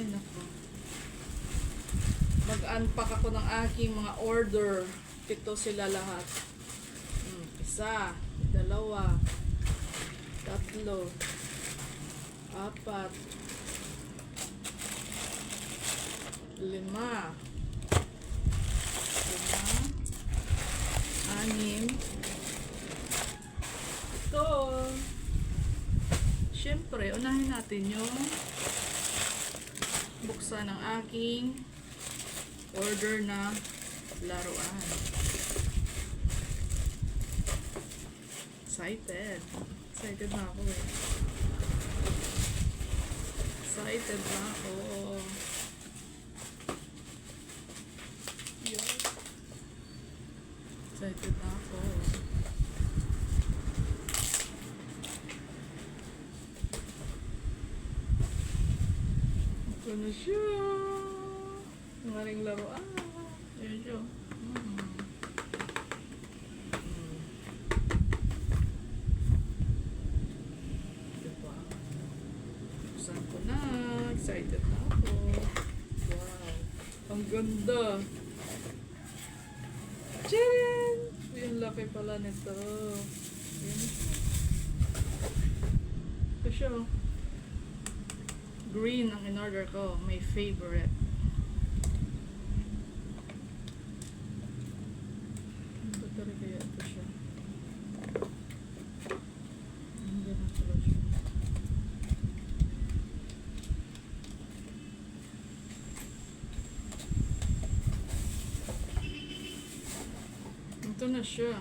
Ay, naku. Mag-unpack ako ng aking mga order. 7 sila lahat. 1, 2, 3, 4, 5, 6, 7, 8. Siyempre, unahin natin yung buksan ng aking order na laruan. Excited. Excited na ako eh. Excited na ako. Yun. Excited na ako. Ito na siya. Ang aring laruan. Ayan siya. Diba? Buksan ko na. Excited na ako. Wow. Ang ganda. Tcharan! Yung laki pala nito. Ayan siya. Ito siya. Green ang in-order ko. My favorite. Ano talaga kaya ito siya? Ang ganda pala siya. Ito na siya.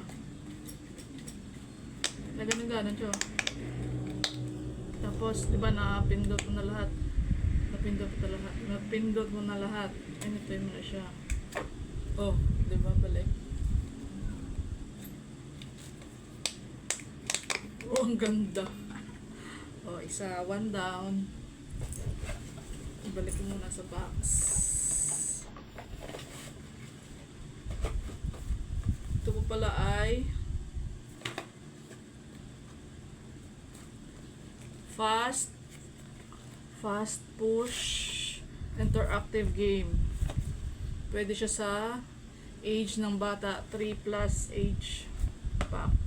Naganda siya. Tapos, di ba napindot mo na lahat? Napindot mo na lahat. Anytime mo na siya. Oh, di ba balik? Oh, ang ganda. Oh, isa, 1 down. Ibalik mo muna sa box. Ito po pala ay fast push interactive game. Pwede siya sa age ng bata, 3 plus age.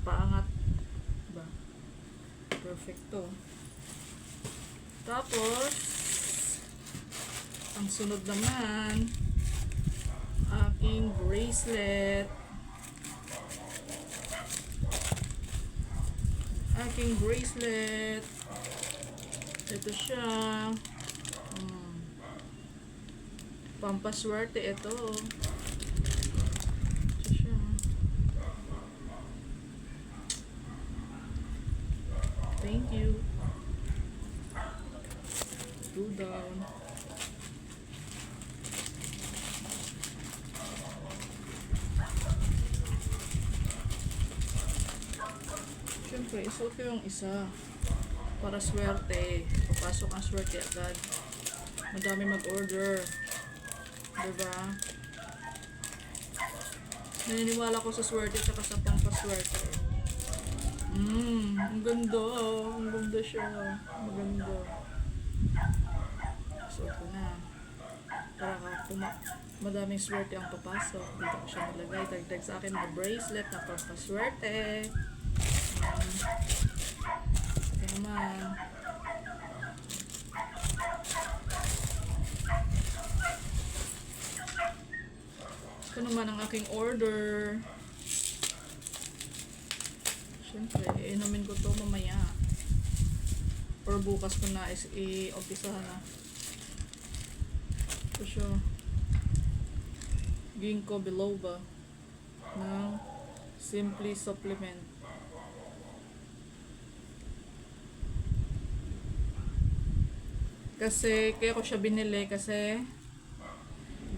Paangat. Diba? Perfecto. Tapos ang sunod naman, aking bracelet. Ito siya. Pampaswerte ito. Ito siya. Thank you. 2 down. Siyempre, isuot ko yung isa. Para swerte. Papasok ang swerte agad. Madami mag-order. Diba? Naniniwala ko sa swerte at sa pampaswerte. Ang ganda. Ang ganda siya. Maganda. So, ito na. Para madaming swerte ang papasok. Dito ko siya nilagay. Dagdag sa akin mga bracelet na pampaswerte. Ito naman. Ito naman ang aking order. Siyempre, inumin ko to mamaya. Or bukas ko na i-umpisahan na. Ito siya. Ginkgo biloba ng Simply Supplement. Kaya ko siya binili kasi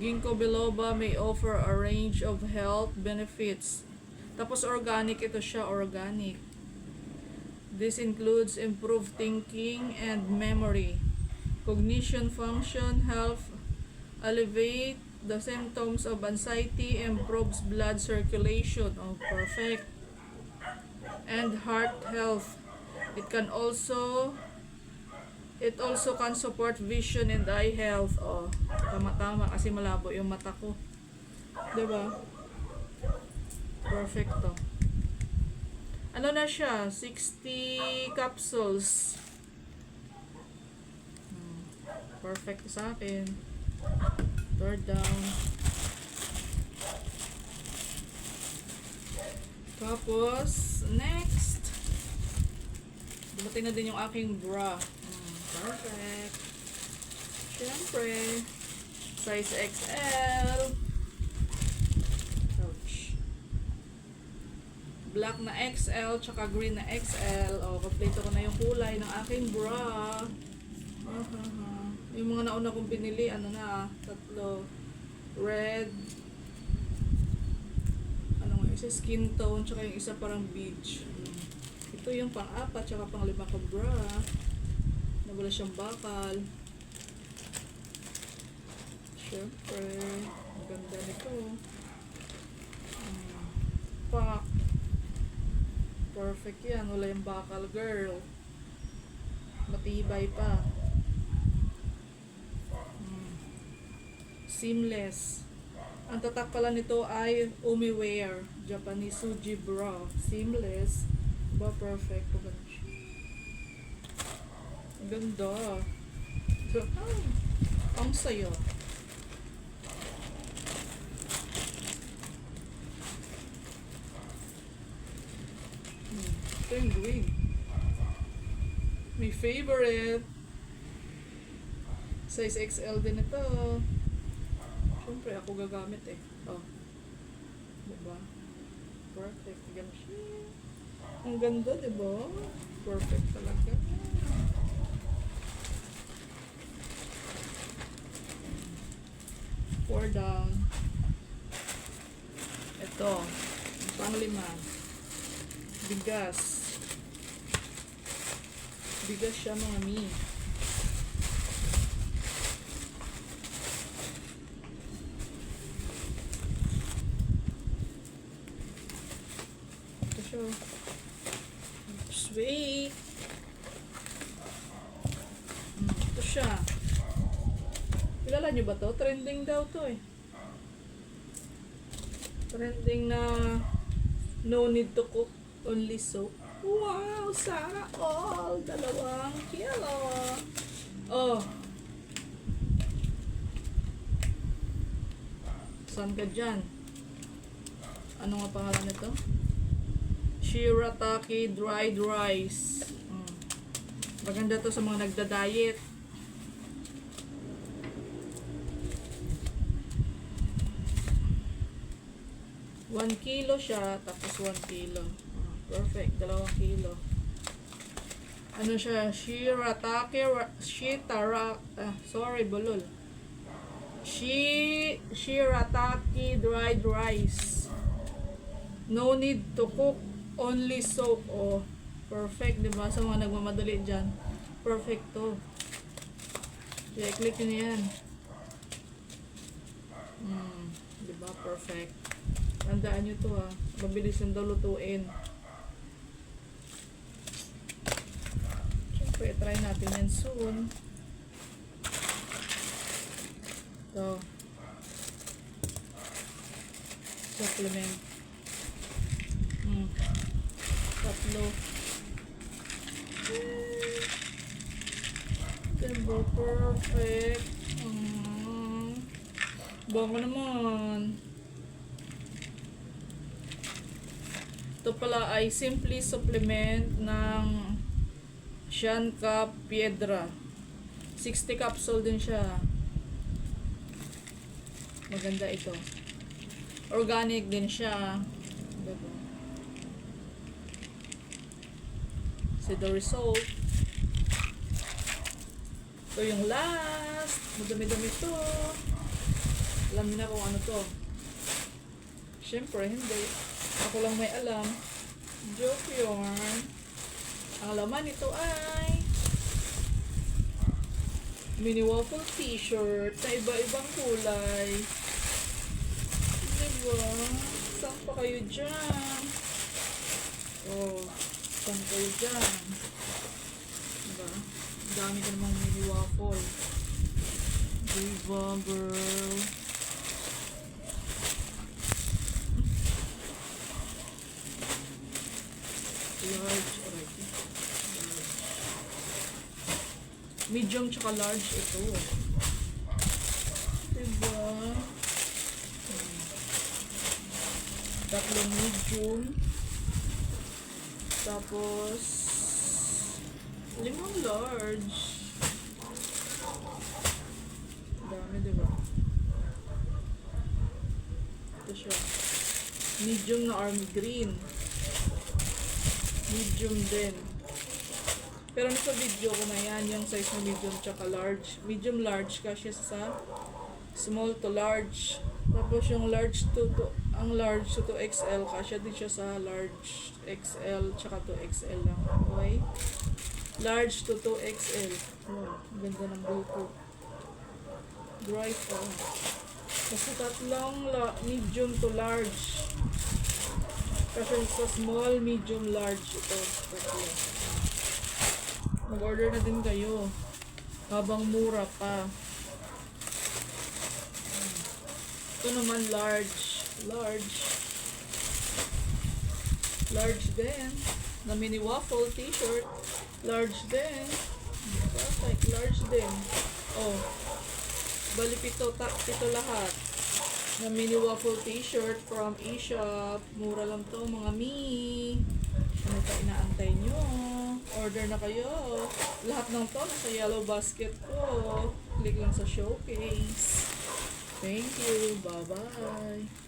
Ginkgo biloba may offer a range of health benefits. Tapos organic ito siya, organic. This includes improved thinking and memory, cognition function, health, alleviate the symptoms of anxiety, improves blood circulation. Oh, perfect. And heart health. It can also It also can support vision and eye health. Oh, tama-tama kasi malabo yung mata ko. 'Di ba? Perfect to. Ano na siya? 60 capsules. Perfect sa akin. Third down. Tapos, next. Dumating na din yung aking bra. Perfect. Siyempre, size XL. Ouch. Black na XL, tsaka green na XL. O, kompleto ko na yung kulay ng aking bra. Yung mga nauna kong pinili, ano na, tatlo. Red. Ano nga, isa skin tone, tsaka yung isa parang beige. Ito yung pang-apat, tsaka pang-lima ko bra. Na wala siyang bakal. Siyempre, ang ganda nito. Pak. Perfect yan, wala yung bakal, girl. Matibay pa. Seamless. Ang tatak pala nito ay Umiwear Japanese Suji Bra. Seamless. Ba, perfect. Ang ganda. Ang sayo. Ito yung green. My favorite. Size XL din ito. Siyempre, ako gagamit eh. Oh. Diba? Perfect. Ganun siya. Ang ganda, diba? Perfect talaga. Pour down. Ito. Pang-lima. Bigas. Bigas siya, mga mi. Sweet. Ito siya. Kilala nyo ba to? Trending daw to eh. Trending na no need to cook, only soap. Wow! Sana all! 2 kilo. Oh. Saan ka dyan? Ano nga pangalan nito? Shirataki dried rice. Maganda to sa mga nagda-diet. One kilo siya, tapos 1 kilo. Perfect, 2 kilo. Ano siya? Shirataki bulol. Shirataki dried rice. No need to cook, only soap. Oh, perfect, diba? Sa mga nagmamadali dyan, perfect to. Kaya click nyo na yan. Diba? Perfect. Tandaan nyo to ha. Mabilis yung daw lutuin. Siyempre, try natin yan soon. Ito. Supplement. 3. Diba? Perfect. Bango naman. Ito pala ay Simply Supplement ng Shanka Piedra. 60 capsule din siya. Maganda ito. Organic din siya. Diba? See the result. Ito yung last. Madami-dami ito. Alam niyo na kung ano to. Siyempre, hindi. Ako lang may alam. Joke yun. Ang laman nito ay mini waffle t-shirt na iba-ibang kulay. Diba? Saan pa kayo dyan? Oh, saan kayo dyan? Diba? Dami ko namang mini waffle. Diva, girl. Large. Alright. Medium tsaka large ito. Diba? Tatlong medium. Tapos 5 large. Dami, diba? Ito siya. Medium na army green. Medium din. Pero nasa video ko na yan, yung size na medium tsaka large. Medium large kasi sa small to large. Tapos yung ang large to 2XL kasi din siya sa large XL tsaka 2XL lang. Okay? Large to 2XL. Oh, ganda ng buko. Dry pa. Kasi tatlong medium to large. Kasi sa small, medium, large ito. Tatlo. Mag-order na din kayo. Habang mura pa. Ito naman large. Large din. Na mini waffle t-shirt. Large din. Perfect. Large din. Oh. Bali pito lahat. Na mini waffle t-shirt from eShop. Mura lang to mga mi. Ano pa inaantay nyo? Order na kayo. Lahat ng to nasa yellow basket ko. Click lang sa showcase. Thank you. Bye-bye.